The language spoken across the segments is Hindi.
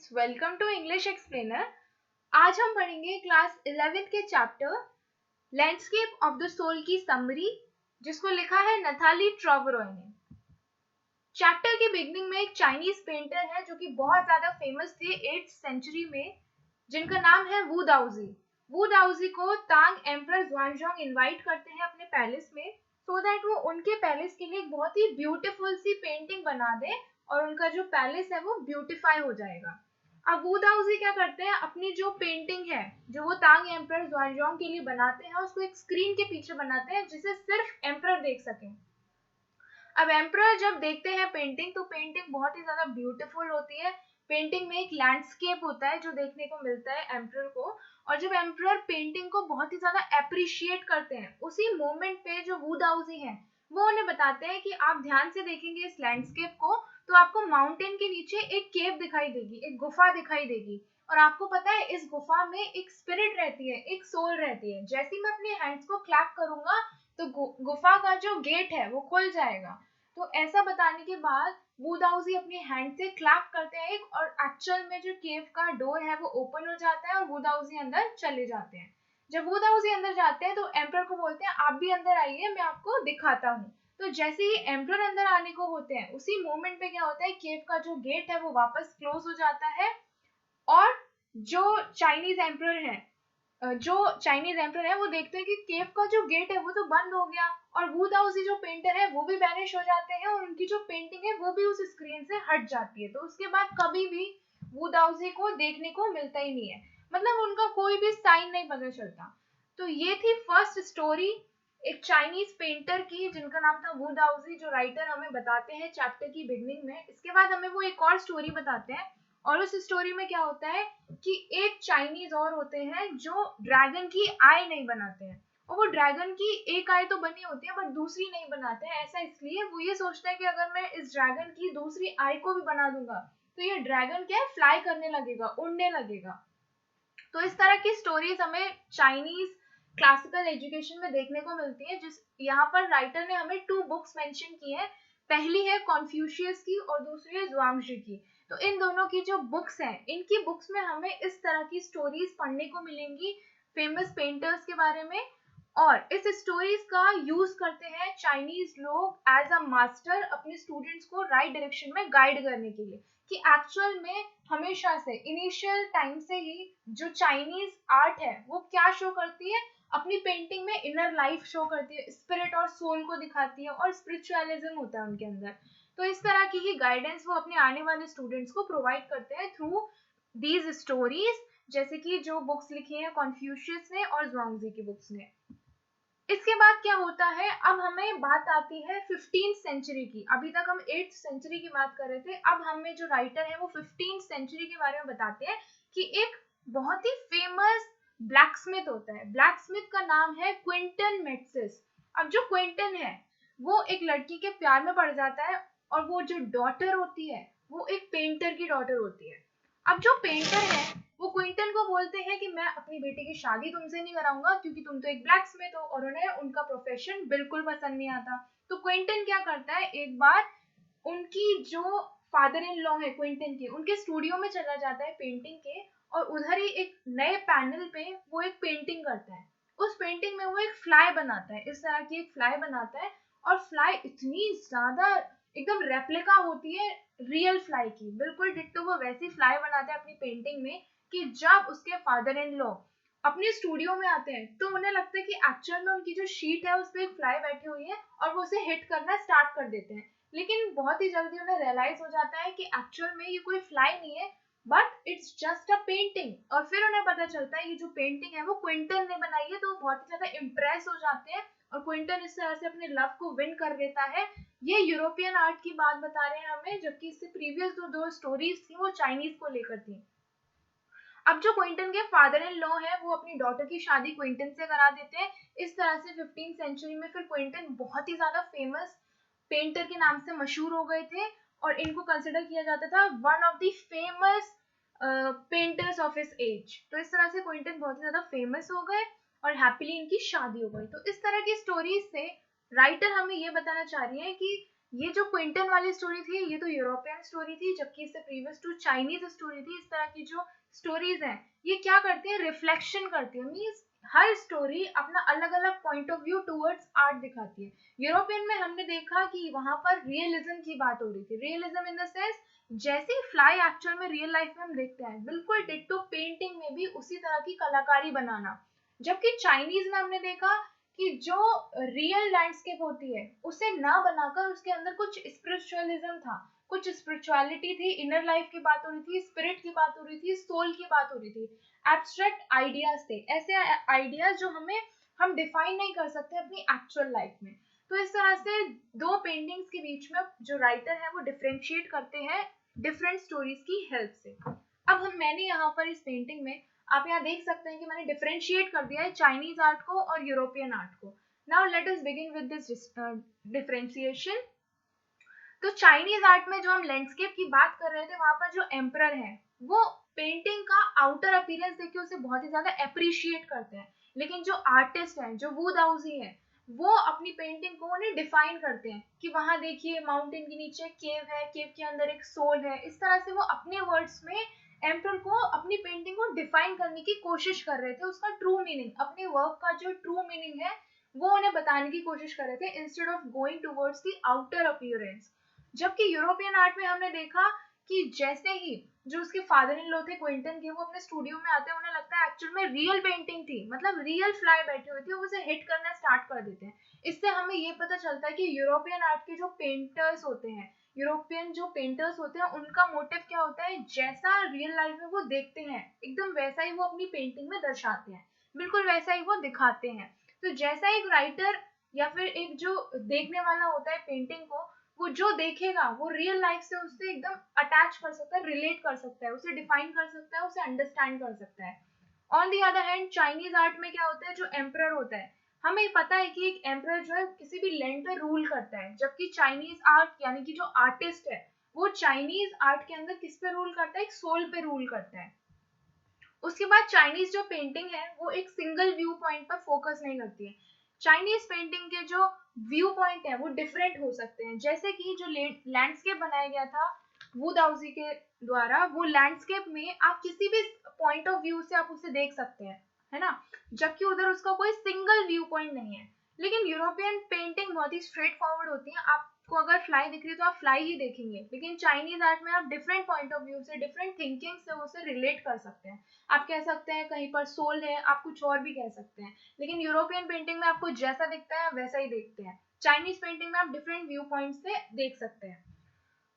Students, welcome to English explainer. आज हम पढ़ेंगे क्लास 11th के chapter landscape of the soul की समरी, जिसको लिखा है नथाली ट्रोवरोय ने। चैप्टर की बिगनिंग में एक चाइनीज पेंटर है जो कि बहुत ज्यादा फेमस थे 8th सेंचुरी में, जिनका नाम है वू दाओजी। वू दाओजी को तांग एम्परर ज़ुआनज़ोंग इनवाइट करते हैं अपने पैलेस में, सो दैट वो उनके पैलेस के लिए एक बहुत ही ब्यूटीफुल सी पेंटिंग बना दे और उनका जो पैलेस है वो ब्यूटीफाई हो जाएगा। अब वू दाओजी क्या करते हैं, अपनी जो पेंटिंग है जो वो तांग एम्परर ज़ुआनज़ोंग के लिए बनाते हैं, उसको एक स्क्रीन के पीछे बनाते हैं जिसे सिर्फ एम्परर देख सकें। अब एम्परर जब देखते हैं पेंटिंग, तो पेंटिंग बहुत ही ज्यादा ब्यूटीफुल होती है। पेंटिंग में एक लैंडस्केप होता है जो देखने को मिलता है एम्परर को, और जब एम्परर पेंटिंग को बहुत ही ज्यादा अप्रिशिएट करते हैं, उसी मोमेंट पे जो वू दाओजी हैं वो उन्हें बताते हैं कि आप ध्यान से देखेंगे इस लैंडस्केप को तो आपको माउंटेन के नीचे एक केव दिखाई देगी, एक गुफा दिखाई देगी, और आपको पता है इस गुफा में एक स्पिरिट रहती है, एक सोल रहती है। जैसे ही मैं अपने हैंड्स को क्लैप करूंगा तो गुफा का जो गेट है वो खुल जाएगा। तो ऐसा बताने के बाद वू दाओजी अपने हैंड से क्लैप करते हैं और एक्चुअल में जो केव का डोर है वो ओपन हो जाता है और वू दाओजी अंदर चले जाते हैं। जब वू दाओजी अंदर जाते हैं तो एम्परर को बोलते हैं आप भी अंदर आइए, मैं आपको दिखाता हूँ। तो जैसे ही एम्परर अंदर आने को होते हैं, उसी मोमेंट पे क्या होता है, केव का जो गेट है वो वापस क्लोज हो जाता है और जो चाइनीज एम्परर है वो देखते हैं कि केव का जो गेट है वो तो बंद हो गया, और वू दाओजी जो पेंटर है वो भी वैनिश हो जाते हैं और उनकी जो पेंटिंग है वो भी उस स्क्रीन से हट जाती है। तो उसके बाद कभी भी वू दाओजी को देखने को मिलता ही नहीं है, मतलब उनका कोई भी साइन नहीं पता चलता। तो ये थी फर्स्ट स्टोरी एक चाइनीज पेंटर की जिनका नाम था वू दाओजी, जो राइटर हमें बताते हैं चैप्टर की बिगनिंग में। इसके बाद हमें वो एक और स्टोरी बताते हैं, और उस स्टोरी में क्या होता है कि एक चाइनीज और होते हैं जो ड्रैगन की आई नहीं बनाते हैं, और वो ड्रैगन की एक आई तो बनी होती है बट दूसरी नहीं बनाते हैं। ऐसा इसलिए वो ये सोचते हैं कि अगर मैं इस ड्रैगन की दूसरी आई को भी बना दूंगा तो ये ड्रैगन क्या है, फ्लाई करने लगेगा, उड़ने लगेगा। तो इस तरह की स्टोरीज हमें चाइनीज क्लासिकल एजुकेशन में देखने को मिलती है, जिस यहाँ पर राइटर ने हमें 2 बुक्स मेंशन की है। पहली है कॉन्फ्यूशियस की और दूसरी है ज़ुआंगजी की। तो इन दोनों की जो बुक्स हैं, इनकी बुक्स में हमें इस तरह की स्टोरीज पढ़ने को मिलेंगी फेमस पेंटर्स के बारे में, और इस स्टोरीज का यूज करते हैं चाइनीज लोग एज अ मास्टर अपने स्टूडेंट्स को राइट डायरेक्शन में गाइड करने के लिए, कि एक्चुअल में हमेशा से इनिशियल टाइम से ही जो चाइनीज आर्ट है वो क्या शो करती है, अपनी पेंटिंग में इनर लाइफ शो करती है, स्पिरिट और सोल को दिखाती है, और स्पिरिचुअलिज्म होता है उनके अंदर। तो इस तरह की ही गाइडेंस वो अपने आने वाले स्टूडेंट्स को प्रोवाइड करते हैं थ्रू दीज स्टोरीज, जैसे कि जो बुक्स लिखी हैं कॉन्फ्यूशियस ने और ज़ुआंगजी की बुक्स ने। इसके बाद क्या होता है, अब हमें बात आती है 15th सेंचुरी की। अभी तक हम 8th सेंचुरी की बात कर रहे थे, अब हमें जो राइटर है वो 15th सेंचुरी के बारे में बताते हैं कि एक बहुत ही फेमस ब्लैक स्मिथ होता है। ब्लैक स्मिथ का नाम है क्विंटन मेट्सिस। अब जो क्विंटन है वो एक लड़की के प्यार में पड़ जाता है, और वो जो डॉटर होती है वो एक पेंटर की डॉटर होती है। अब जो पेंटर है वो क्विंटन को बोलते हैं कि मैं अपनी बेटी की शादी तुमसे नहीं कराऊंगा क्योंकि तुम तो एक ब्लैक स्मिथ हो, और उन्हें उनका प्रोफेशन बिल्कुल पसंद नहीं आता। तो क्विंटन क्या करता है, एक बार उनकी जो फादर इन लॉ है क्विंटन के, उनके स्टूडियो में चला जाता है पेंटिंग के, और उधर ही एक नए पैनल पे वो एक पेंटिंग करता है। उस पेंटिंग में वो एक फ्लाई बनाता है, इस तरह की एक फ्लाई बनाता है, और फ्लाई इतनी ज्यादा एकदम रेप्लिका होती है रियल फ्लाई की, बिल्कुल डिट्टो वो वैसी फ्लाई बनाते हैं अपनी पेंटिंग में, कि जब उसके फादर इन लॉ अपने स्टूडियो में आते हैं तो उन्हें लगता है कि एक्चुअल में उनकी जो शीट है उस पर एक फ्लाई बैठी हुई है, और वो उसे हिट करना स्टार्ट कर देते हैं। लेकिन बहुत ही जल्दी उन्हें रियलाइज हो जाता है कि एक्चुअल में ये कोई फ्लाई नहीं है but it's just a painting, और फिर उन्हें पता चलता है ये जो पेंटिंग है वो क्विंटन ने बनाई है। तो वो बहुत ही ज्यादा इम्प्रेस हो जाते हैं, और क्विंटन इस तरह से अपने लव को विन कर लेता है। ये यूरोपियन आर्ट की बात बता रहे हैं हमें, जबकि इससे प्रीवियस जो 2 स्टोरीज थी वो चाइनीज को लेकर थी। अब जो क्विंटन के फादर इन लॉ है वो अपनी डॉटर की शादी क्विंटन से करा देते हैं। इस तरह से 15th सेंचुरी में फिर क्विंटन बहुत ही ज्यादा फेमस पेंटर के नाम से मशहूर हो गए थे, और इनको कंसिडर किया जाता था one of the famous painters of his age. तो इस तरह से क्विंटन बहुत ही ज्यादा फेमस हो गए और हैप्पीली इनकी शादी हो गई। तो इस तरह की स्टोरीज से राइटर हमें ये बताना चाह रही है कि ये जो क्विंटन वाली स्टोरी थी ये तो यूरोपियन स्टोरी थी, जबकि इससे प्रीवियस टू चाइनीज स्टोरी थी। इस तरह की जो स्टोरीज हैं ये क्या करती है, रिफ्लेक्शन करती है, मीन्स हर स्टोरी अपना अलग अलग point of view towards art दिखाती है। यूरोपियन में हमने देखा कि वहां पर रियलिज्म की बात हो रही थी, रियलिज्म इन द सेंस जैसे ही फ्लाई एक्चुअल में रियल लाइफ में हम देखते हैं बिल्कुल डिट्टो पेंटिंग में भी उसी तरह की कलाकारी बनाना। जबकि चाइनीज में हमने देखा कि जो रियल लैंडस्केप होती है उसे ना बनाकर उसके अंदर कुछ स्पिरिचुअलिज्म था, कुछ स्पिरिचुअलिटी थी, इनर लाइफ की बात हो रही थी, स्पिरिट की बात हो रही थी, सोल की बात हो रही थी, एब्स्ट्रैक्ट आइडियाज थे, ऐसे आइडियाज जो हम डिफाइन नहीं कर सकते अपनी एक्चुअल लाइफ में। तो इस तरह से दो पेंटिंग्स के बीच में जो राइटर है वो डिफरेंशिएट करते हैं डिफरेंट स्टोरीज की हेल्प से। अब मैंने यहाँ पर इस पेंटिंग में आप यहाँ देख सकते हैं कि मैंने डिफरेंशिएट कर दिया है चाइनीज आर्ट को और यूरोपियन आर्ट को। Now let us begin with this differentiation. तो चाइनीज आर्ट में जो हम लैंडस्केप की बात कर रहे थे वहां पर जो एम्परर है वो पेंटिंग का आउटर अपीयरेंस देख के उसे बहुत ही ज्यादा अप्रिशिएट करते हैं, लेकिन जो आर्टिस्ट है जो वू दाउजी है वो अपनी पेंटिंग को उन्हें डिफाइन करते हैं कि वहां देखिए माउंटेन के नीचे केव है, केव के अंदर एक सोल है। इस तरह से वो अपने वर्ड्स में एम्परर को अपनी पेंटिंग को डिफाइन करने की कोशिश कर रहे थे, उसका ट्रू मीनिंग, अपने वर्क का जो ट्रू मीनिंग है वो उन्हें बताने की कोशिश कर रहे थे instead of going towards the outer appearance. जबकि यूरोपियन आर्ट में हमने देखा कि जैसे ही जो उसके फादर इन लॉ थे क्विंटन के, वो अपने स्टूडियो में आते हैं उन्हें लगता है एक्चुअल में रियल पेंटिंग थी, मतलब रियल फ्लाई बैठी हुई थी, वो उसे हिट करना स्टार्ट कर देते हैं। इससे हमें ये पता चलता है कि यूरोपियन आर्ट के जो पेंटर्स होते हैं, यूरोपियन जो पेंटर्स होते हैं उनका मोटिव क्या होता है, जैसा रियल लाइफ में वो देखते हैं एकदम वैसा ही वो अपनी पेंटिंग में दर्शाते हैं, बिल्कुल वैसा ही वो दिखाते हैं। तो जैसा एक राइटर या फिर एक जो देखने वाला होता है पेंटिंग को, वो जो देखेगा वो रियल लाइफ से उससे एकदम अटैच कर सकता है, रिलेट कर सकता है, उसे डिफाइन कर सकता है, उसे अंडरस्टैंड कर सकता है। On the other hand Chinese art में क्या होता है, जो एम्परर होता है, हमें पता है कि एक एम्परर जो है किसी भी लैंड पे रूल करता है, जबकि चाइनीज आर्ट यानी कि जो आर्टिस्ट है वो चाइनीज आर्ट के अंदर किस पे रूल करता है, एक सोल पे रूल करता है। उसके बाद चाइनीज जो पेंटिंग है वो एक सिंगल व्यू पॉइंट पर फोकस नहीं करती है। चाइनीज पेंटिंग के जो व्यू पॉइंट है वो डिफरेंट हो सकते हैं, जैसे कि जो लैंडस्केप बनाया गया था वू दाउजी के द्वारा, वो लैंडस्केप में आप किसी भी पॉइंट ऑफ व्यू से आप उसे देख सकते हैं, है ना, जबकि उधर उसका कोई सिंगल व्यू पॉइंट नहीं है। लेकिन यूरोपियन पेंटिंग बहुत ही स्ट्रेट फॉरवर्ड होती है, आपको अगर फ्लाई दिख रही है तो आप फ्लाई ही देखेंगे, लेकिन चाइनीज आर्ट में आप डिफरेंट पॉइंट ऑफ व्यू से, डिफरेंट थिंकिंग से उसे रिलेट कर सकते हैं। आप कह सकते हैं कहीं पर सोल है, आप कुछ और भी कह सकते हैं, लेकिन यूरोपियन पेंटिंग में आपको जैसा दिखता है वैसा ही देखते हैं। चाइनीज पेंटिंग में आप डिफरेंट व्यू पॉइंट से देख सकते हैं।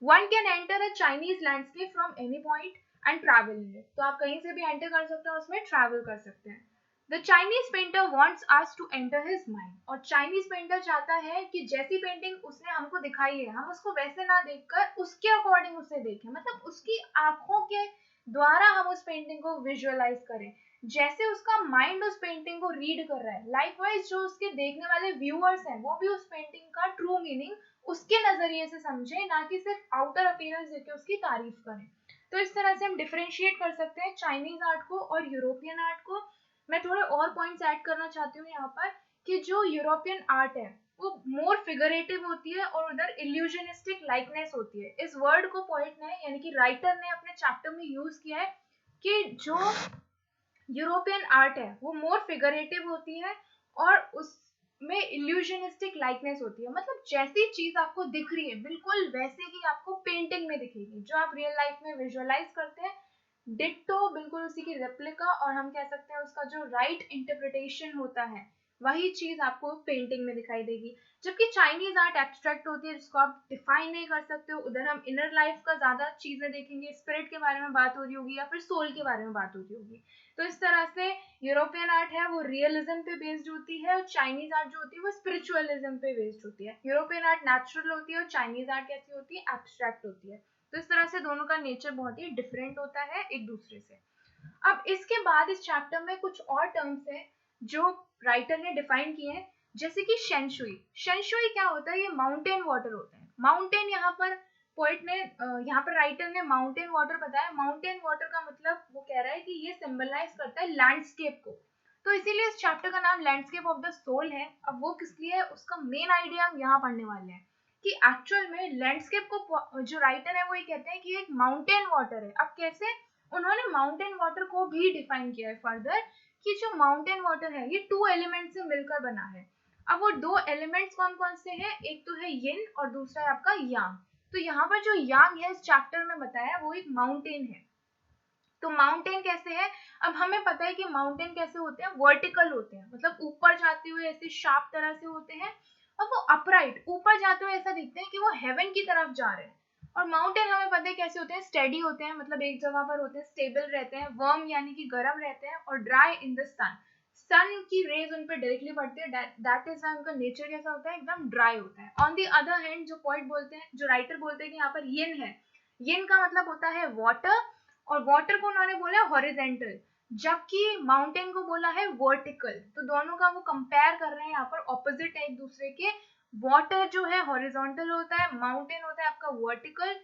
One can enter a Chinese landscape from any point and travel in it, तो आप कहीं से भी एंटर कर सकते हैं, उसमें ट्रैवल कर सकते हैं। The Chinese painter wants us to enter his mind, और चाइनीज पेंटर चाहता है कि जैसी पेंटिंग उसने हमको दिखाई है हम उसको वैसे ना देखकर उसके अकॉर्डिंग उसे देखें, मतलब उसकी आंखों के द्वारा हम उस पेंटिंग को विजुअलाइज करें, जैसे उसका माइंड उस पेंटिंग को रीड कर रहा है। लाइकवाइज जो उसके देखने वाले व्यूअर्स हैं वो भी उस पेंटिंग का ट्रू मीनिंग उसके नजरिए से समझे, ना कि सिर्फ आउटर अपीयरेंस देके उसकी तारीफ करें। तो इस तरह से हम डिफरेंशिएट कर सकते हैं चाइनीज आर्ट को और यूरोपियन आर्ट को। मैं थोड़े और पॉइंट्स ऐड करना चाहती हूँ यहाँ पर कि जो यूरोपियन आर्ट है वो मोर फिगरेटिव होती है और उधर इल्यूजनिस्टिक लाइकनेस होती है। इस वर्ड को पोएट ने यानी कि राइटर ने अपने चैप्टर में यूज किया है कि जो यूरोपियन आर्ट है वो मोर फिगरेटिव होती है और उसमें इल्यूजनिस्टिक लाइकनेस होती है, मतलब जैसी चीज आपको दिख रही है बिल्कुल वैसे ही आपको पेंटिंग में दिखेगी, जो आप रियल लाइफ में विजुअलाइज करते हैं डिट्टो बिल्कुल उसी की रेप्लिका, और हम कह सकते हैं उसका जो राइट इंटरप्रिटेशन होता है वही चीज आपको पेंटिंग में दिखाई देगी। जबकि चाइनीज आर्ट एब्स्ट्रैक्ट होती है जिसको आप डिफाइन नहीं कर सकते हो, उधर हम इनर लाइफ का ज्यादा चीजें देखेंगे, स्पिरिट के बारे में बात हो रही होगी या फिर सोल के बारे में बात हो रही होगी। तो इस तरह से यूरोपियन आर्ट है वो रियलिज्म पे बेस्ड होती है और चाइनीज आर्ट जो होती है वो स्पिरिचुअलिज्म पे बेस्ड होती है। यूरोपियन आर्ट नेचुरल होती है और चाइनीज आर्ट कैसी होती है, एब्स्ट्रैक्ट होती है। तो इस तरह से दोनों का नेचर बहुत ही डिफरेंट होता है एक दूसरे से। अब इसके बाद इस चैप्टर में कुछ और टर्म्स हैं जो राइटर ने डिफाइन किए हैं, जैसे कि शेंशुई। शेंशुई क्या होता है, ये माउंटेन वाटर होता है। माउंटेन यहाँ पर पोइट ने यहाँ पर राइटर ने माउंटेन वाटर बताया। माउंटेन वाटर का मतलब वो कह रहा है कि ये सिंबलाइज करता है लैंडस्केप को, तो इसीलिए इस चैप्टर का नाम लैंडस्केप ऑफ द सोल है। अब वो किस लिए है उसका मेन आइडिया हम यहाँ पढ़ने वाले हैं। कि एक्चुअल में लैंडस्केप को जो राइटर है वो ये कहते हैं कि एक माउंटेन वाटर है। अब कैसे, उन्होंने माउंटेन वाटर को भी डिफाइन किया है फर्दर कि जो माउंटेन वाटर है ये 2 एलिमेंट से मिलकर बना है। अब वो 2 एलिमेंट्स कौन कौन से हैं, एक तो है यिन और दूसरा है आपका यांग। तो यहाँ पर जो यांग है इस चैप्टर में बताया वो एक माउंटेन है। तो माउंटेन कैसे है, अब हमें पता है कि माउंटेन कैसे होते हैं, वर्टिकल होते हैं, मतलब ऊपर जाते हुए ऐसे शार्प तरह से होते हैं, और वो अपराइट ऊपर जाते हुए ऐसा दिखते हैं कि वो हेवन की तरफ जा रहे हैं। और माउंटेन हमें पता है कैसे होते हैं, स्टेडी होते हैं, मतलब एक जगह पर होते हैं, स्टेबल रहते हैं, वर्म यानी कि गर्म रहते हैं, और ड्राई इन द सन, सन की रेज उन पर डायरेक्टली पड़ती है, दैट इज वाई उनका नेचर कैसा होता है, एकदम ड्राई होता है। ऑन दी अदर हैंड जो पॉइंट बोलते हैं, जो राइटर बोलते हैं कि यहाँ पर यिन है, यिन का मतलब होता है वाटर, और वाटर को उन्होंने बोला हॉरिजेंटल, जबकि माउंटेन को बोला है वर्टिकल। तो दोनों का वो कंपेयर कर रहे हैं यहाँ पर, ऑपोजिट है एक दूसरे के। वाटर जो है हॉरिजॉन्टल होता है, माउंटेन होता है आपका वर्टिकल।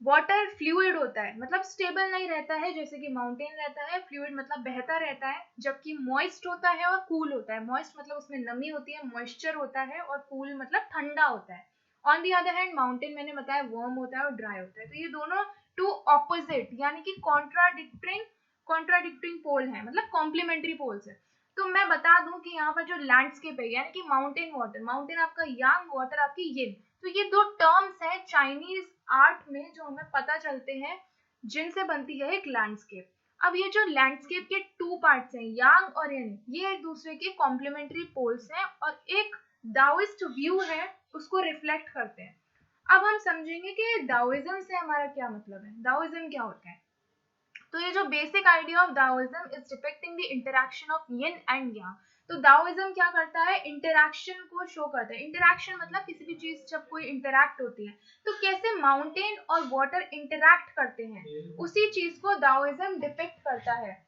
वाटर फ्लूइड होता है, मतलब स्टेबल नहीं रहता है जैसे कि माउंटेन रहता है, फ्लूइड मतलब बहता रहता है, जबकि मॉइस्ट होता है और कूल होता है। मॉइस्ट मतलब उसमें नमी होती है, मॉइस्चर होता है, और कूल मतलब ठंडा होता है। On the other hand mountain मैंने बताया वार्म होता है और ड्राई होता है। तो ये दोनों 2 ऑपोजिट यानी कि कॉन्ट्राडिक्टिंग पोल है, मतलब कॉम्प्लीमेंट्री पोल्स है। तो मैं बता दूं कि यहाँ पर जो लैंडस्केप है यानी कि माउंटेन वाटर, माउंटेन आपका यांग, वाटर आपकी यिन, तो ये 2 टर्म्स हैं चाइनीज आर्ट में जो हमें पता चलते हैं, जिनसे बनती है एक लैंडस्केप। अब ये जो लैंडस्केप के 2 पार्ट्स हैं, यांग और यिन, ये एक दूसरे के कॉम्प्लीमेंट्री पोल्स हैं और एक दाओइस्ट व्यू है उसको रिफ्लेक्ट करते हैं। अब हम समझेंगे कि दाओइज्म से हमारा क्या मतलब है, दाओइज्म क्या होता है। तो ये जो basic idea of Taoism is depicting the interaction of yin and yang. तो दाओइज्म क्या करता है, इंटरैक्शन को शो करता है। इंटरैक्शन मतलब किसी भी चीज जब कोई इंटरैक्ट होती है तो कैसे माउंटेन और वाटर इंटरैक्ट करते हैं, उसी चीज को दाओइज्म डिपिक्ट करता है।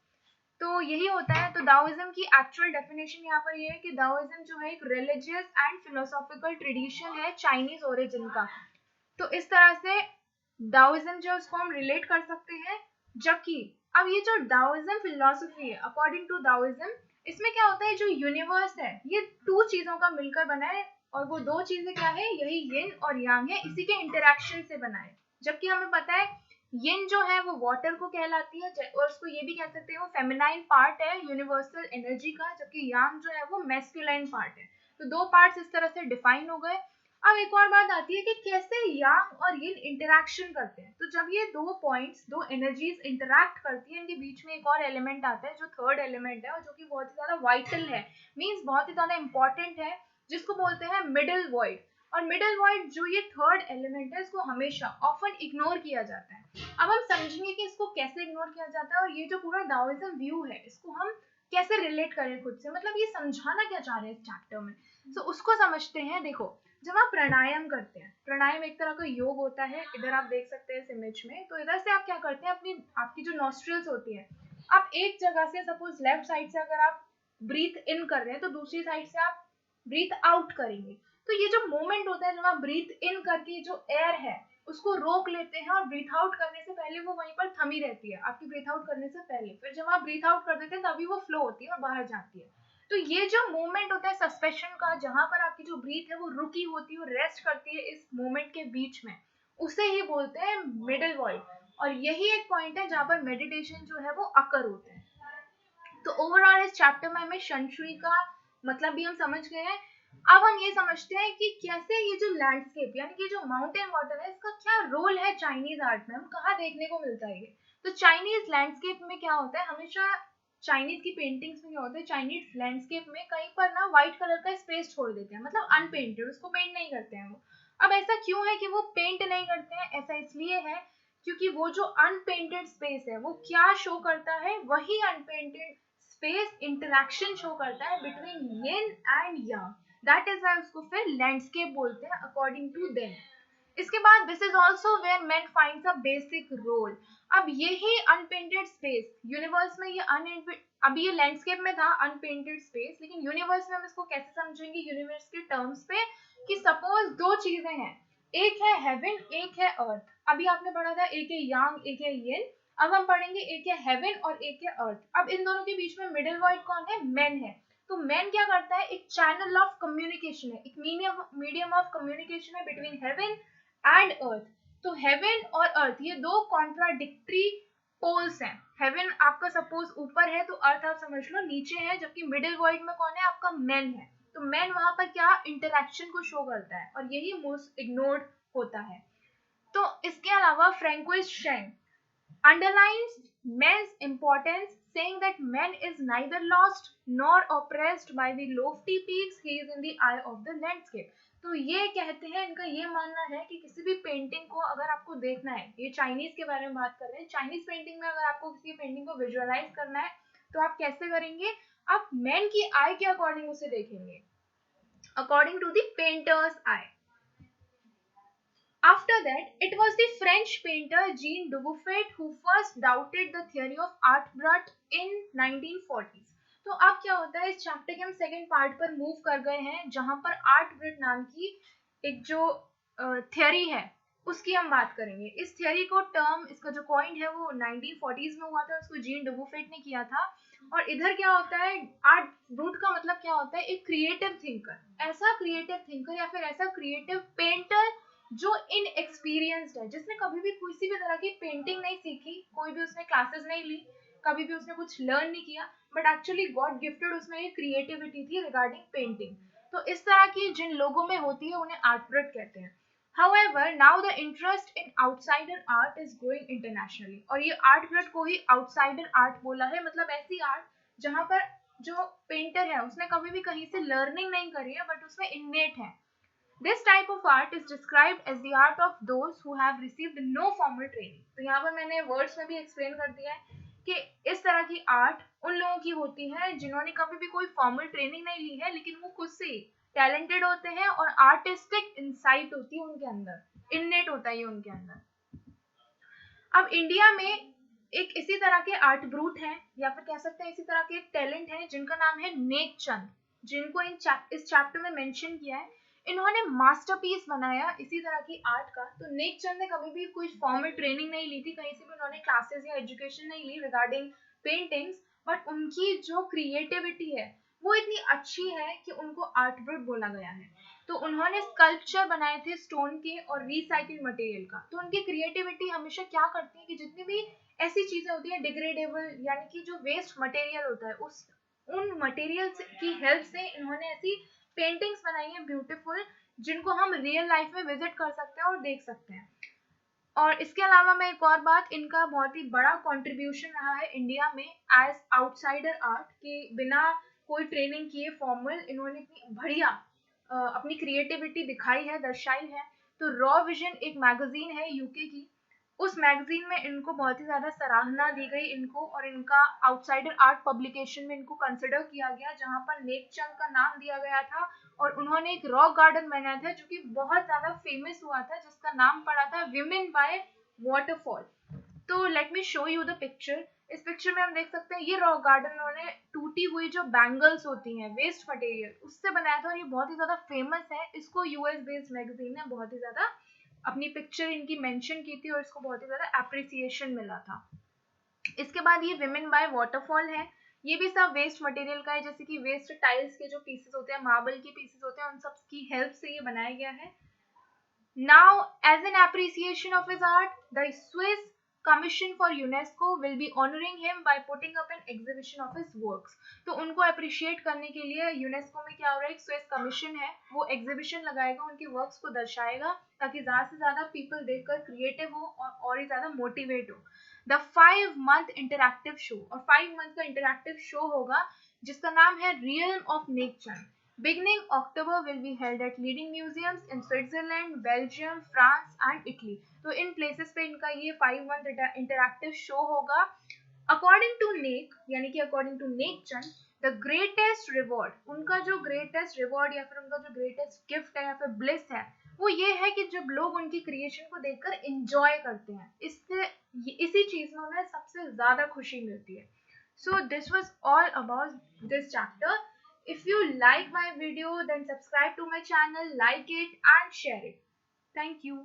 तो यही होता है। तो दाओइज्म की एक्चुअल डेफिनेशन यहाँ पर ये है कि दाओइज्म जो है एक रिलीजियस एंड फिलोसॉफिकल ट्रेडिशन है चाइनीज ओरिजिन का। तो इस तरह से दाओइज्म जो उसको हम रिलेट कर सकते हैं। जबकि अब ये जो दाओइज्म फिलोसफी है, अकॉर्डिंग टू दाओइज्म, इसमें क्या होता है, जो यूनिवर्स है ये 2 चीजों का मिलकर बना है, और वो 2 चीजें क्या है, यही यिन और यांग है, इसी के इंटरैक्शन से बना है। जबकि हमें पता है यिन जो है वो वाटर को कहलाती है, और उसको ये भी कह सकते हैं वो फेमिनाइन पार्ट है यूनिवर्सल एनर्जी का, जबकि यांग जो है वो मैस्कुलाइन पार्ट है। तो 2 पार्ट्स इस तरह से डिफाइन हो गए। अब एक और बात आती है कि कैसे यांग और यिन इंटरैक्शन करते हैं। तो जब ये 2 पॉइंट्स, 2 एनर्जीज इंटरैक्ट करती है, इनके बीच में एक और एलिमेंट आता है जो थर्ड एलिमेंट है, और जो कि बहुत ही ज्यादा वाइटल है, मींस बहुत ही ज्यादा इंपॉर्टेंट है, जिसको बोलते हैं मिडिल वॉइड। और मिडिल वॉइड जो ये थर्ड एलिमेंट है, इसको हमेशा ऑफन इग्नोर किया जाता है। अब हम समझेंगे कि इसको कैसे इग्नोर किया जाता है, और ये जो पूरा दाओइज्म व्यू है इसको हम कैसे रिलेट करें खुद से, मतलब ये समझाना क्या चाह रहे हैं इस चैप्टर में। तो उसको समझते हैं। देखो, जब आप प्राणायाम करते हैं, प्राणायाम एक तरह का योग होता है, इधर आप देख सकते हैं इस इमेज में। तो इधर से आप क्या करते हैं, अपनी आपकी जो नॉस्ट्रिल्स होती है, आप एक जगह से, सपोज लेफ्ट साइड से अगर आप ब्रीथ इन कर रहे हैं तो दूसरी साइड से आप ब्रीथ आउट करेंगे। तो ये जो मोमेंट होता है जब आप ब्रीथ इन करके जो एयर है उसको रोक लेते हैं, और ब्रीथ आउट करने से पहले वो वहीं पर थमी रहती है आपकी ब्रीथ आउट करने से पहले, फिर जब आप ब्रीथ आउट कर देते हैं तभी वो फ्लो होती है और बाहर जाती है। तो ये जो मूवमेंट होता है सस्पेंशन का, जहां पर आपकी जो ब्रीथ है वो रुकी होती है और रेस्ट करती है इस मूवमेंट के बीच में, उसे ही बोलते हैं मिडिल वॉइड। और यही एक पॉइंट है जहां पर मेडिटेशन जो है वो अकर होते हैं। तो ओवरऑल इस चैप्टर में हमें शनशुई का मतलब भी हम समझ गए हैं। अब हम ये समझते हैं कि कैसे ये जो लैंडस्केप यानी कि जो माउंटेन वाटर है इसका क्या रोल है चाइनीज आर्ट में, हम कहाँ देखने को मिलता है ये। तो चाइनीज लैंडस्केप में क्या होता है, हमेशा चाइनीज की पेंटिंग्स में क्या होता है, चाइनीज लैंडस्केप में कहीं पर ना व्हाइट कलर का स्पेस छोड़ देते हैं, मतलब अनपेंटेड, उसको पेंट नहीं करते हैं वो। अब ऐसा क्यों है कि वो पेंट नहीं करते हैं, ऐसा इसलिए है क्योंकि वो जो अनपेंटेड स्पेस है वो क्या शो करता है, वही अनपेंटेड स्पेस इंटरेक्शन शो करता है between yin and Yang. That is why उसको फिर लैंडस्केप बोलते हैं अकॉर्डिंग टू देम। इसके बाद this is also where man finds a basic role. अब यही अनपेंटेड स्पेस यूनिवर्स में, ये अभी ये लैंडस्केप में था अनपेंटेड स्पेस, लेकिन यूनिवर्स में हम इसको कैसे समझेंगे यूनिवर्स के टर्म्स पे, कि सपोज 2 चीजें हैं, एक है हेवन, एक है अर्थ। अभी आपने पढ़ा था एक है यांग, एक है यिन। अब हम पढ़ेंगे एक है हेवन और एक है अर्थ। अब इन दोनों के बीच में मिडिल वॉइड कौन है, मैन है। तो मैन क्या करता है, एक चैनल ऑफ कम्युनिकेशन है, एक मीडियम ऑफ कम्युनिकेशन है बिटवीन हेवन एंड अर्थ। तो हेवन और अर्थ ये दो कॉन्ट्राडिक्टरी पोल्स हैं। हेवन आपका सपोज ऊपर है तो अर्थ आप समझ लो नीचे है, जबकि मिडिल वर्ल्ड में कौन है, आपका मैन है। तो मैन वहां पर क्या इंटरैक्शन को शो करता है और यही मोस्ट इग्नोर्ड होता है। तो इसके अलावा फ्रैंकोइस शेंग underlines man's importance, saying that man is neither lost nor oppressed by the lofty peaks, he is in the eye of the landscape। तो ये कहते हैं, इनका ये मानना है कि किसी भी पेंटिंग को अगर आपको देखना है, ये चाइनीज के बारे में बात कर रहे हैं, चाइनीज पेंटिंग में अगर आपको किसी पेंटिंग को विजुअलाइज करना है तो आप कैसे करेंगे, आप मैन की आई के अकॉर्डिंग उसे देखेंगे, according to the painter's eye. After that, it was the French painter Jean Dubuffet who first doubted the theory of art brut in 1940s। तो अब क्या होता है, इस चैप्टर के हम सेकंड पार्ट पर मूव कर गए हैं, जहां पर आर्ट ब्रट नाम की एक जो थियरी है उसकी हम बात करेंगे। इस थियरी को टर्म, इसका जो कॉइन है वो 1940s में हुआ था, उसको जीन डुबुफेट ने किया था। और इधर क्या होता है, आर्ट ब्रूट का मतलब क्या होता है, एक क्रिएटिव थिंकर, ऐसा क्रिएटिव थिंकर या फिर ऐसा क्रिएटिव पेंटर जो इनएक्सपीरियंस्ड है, जिसने कभी भी किसी भी तरह की पेंटिंग नहीं सीखी, कोई भी उसने क्लासेस नहीं ली, कभी भी उसने कुछ लर्न नहीं किया, बट एक्चुअली गॉड गिफ्टेड उसमें ये क्रिएटिविटी थी रिगार्डिंग पेंटिंग। तो इस तरह की जिन लोगों में होती है उन्हें आर्ट ब्रट कहते हैं। However, now the interest in outsider art is growing internationally। और ये आर्ट ब्रट को ही आउटसाइडर आर्ट बोला है, मतलब ऐसी आर्ट जहां पर जो पेंटर है उसने कभी भी कहीं से लर्निंग नहीं करी है, बट उसमें इननेट है। This type of art is described as the art of those who have received no formal training। तो यहाँ पर मैंने वर्ड्स में भी एक्सप्लेन कर दिया है कि इस तरह की आर्ट उन लोगों की होती है जिन्होंने कभी भी कोई फॉर्मल ट्रेनिंग नहीं ली है, लेकिन वो खुद से टैलेंटेड होते हैं और आर्टिस्टिक इंसाइट होती है उनके अंदर, इननेट होता है ये उनके अंदर। अब इंडिया में एक इसी तरह के आर्ट ब्रूट हैं, या फिर कह सकते हैं इसी तरह के एक टैलेंट है जिनका नाम है नेक चंद, जिनको इस चैप्टर में मेंशन किया है। इन्होंने मास्टरपीस बनाया इसी तरह की आर्ट का। तो नेक चंद ने कभी भी कोई फॉर्मल ट्रेनिंग नहीं ली थी, कहीं से भी उन्होंने क्लासेस या एजुकेशन नहीं ली रिगार्डिंग पेंटिंग्स, बट उनकी जो क्रिएटिविटी है वो इतनी अच्छी है कि उनको आर्ट ब्रूट बोला गया है। तो उन्होंने स्कल्पचर बनाए थे स्टोन के और रिसाइकिल्ड मटेरियल का। तो उनकी क्रिएटिविटी हमेशा क्या करती है कि जितनी भी ऐसी चीजें होती है डिग्रेडेबल, यानी कि जो वेस्ट मटेरियल होता है, उन मटेरियल की हेल्प से इन्होंने ऐसी पेंटिंग्स बनाई है ब्यूटीफुल, जिनको हम रियल लाइफ में विजिट कर सकते हैं और देख सकते हैं। और इसके अलावा मैं एक और बात, इनका बहुत ही बड़ा कंट्रीब्यूशन रहा है इंडिया में एज आउटसाइडर आर्ट, के बिना कोई ट्रेनिंग किए फॉर्मल इन्होंने इतनी बढ़िया अपनी क्रिएटिविटी दिखाई है, दर्शाई है। तो रॉ विजन एक मैगजीन है यूके की, उस मैगजीन में इनको बहुत ही ज्यादा सराहना दी गई इनको, और इनका आउटसाइडर आर्ट पब्लिकेशन में इनको कंसिडर किया गया, जहां पर नेक चंद का नाम दिया गया था। और उन्होंने एक रॉक गार्डन बनाया था जो कि बहुत ज्यादा फेमस हुआ था, जिसका नाम पड़ा था विमेन बाय वाटरफॉल। तो let me show you the picture. इस पिक्चर में हम देख सकते हैं ये रॉक गार्डन उन्होंने टूटी हुई जो बैंगल्स होती हैं, वेस्ट मटेरियल, उससे बनाया था, और ये बहुत ही ज्यादा फेमस है। इसको यूएस बेस्ड मैगजीन ने बहुत ही ज्यादा अपनी पिक्चर इनकी मेंशन की थी और इसको बहुत ही ज्यादा एप्रिसिएशन मिला था। इसके बाद ये विमेन बाय वाटरफॉल है, ये भी सब वेस्ट मटेरियल का है, जैसे कि वेस्ट टाइल्स के जो पीसेस होते हैं, मार्बल के पीसेस होते हैं, उन सब की हेल्प से ये बनाया गया है। Now, as an appreciation of his art, the Swiss Commission for UNESCO will be honoring him by putting up an exhibition of his works। तो उनको अप्रिशिएट करने के लिए यूनेस्को में क्या हो रहा है, एक स्विस कमीशन है, वो एग्जीबिशन लगाएगा, उनके वर्क्स को दर्शाएगा, ताकि ज्यादा से ज्यादा पीपल देखकर क्रिएटिव हो और ही ज्यादा मोटिवेट हो। द 5 month इंटरैक्टिव शो, और 5 month का इंटरैक्टिव शो होगा जिसका नाम है realm of nature. Beginning October will be held at leading museums in Switzerland, Belgium, France and Italy। तो इन places पे इनका ये 5 month interactive show होगा। According to Nake, यानी कि according to neck Chand, the greatest reward, उनका जो greatest reward या फिर उनका जो greatest gift है या फिर bliss है, वो ये है कि जब लोग उनकी क्रिएशन को देखकर enjoy करते हैं, इससे इसी चीज में उन्हें सबसे ज्यादा खुशी मिलती है। So this was all about this chapter। If you like my video, then subscribe to my channel, like it and share it. Thank you.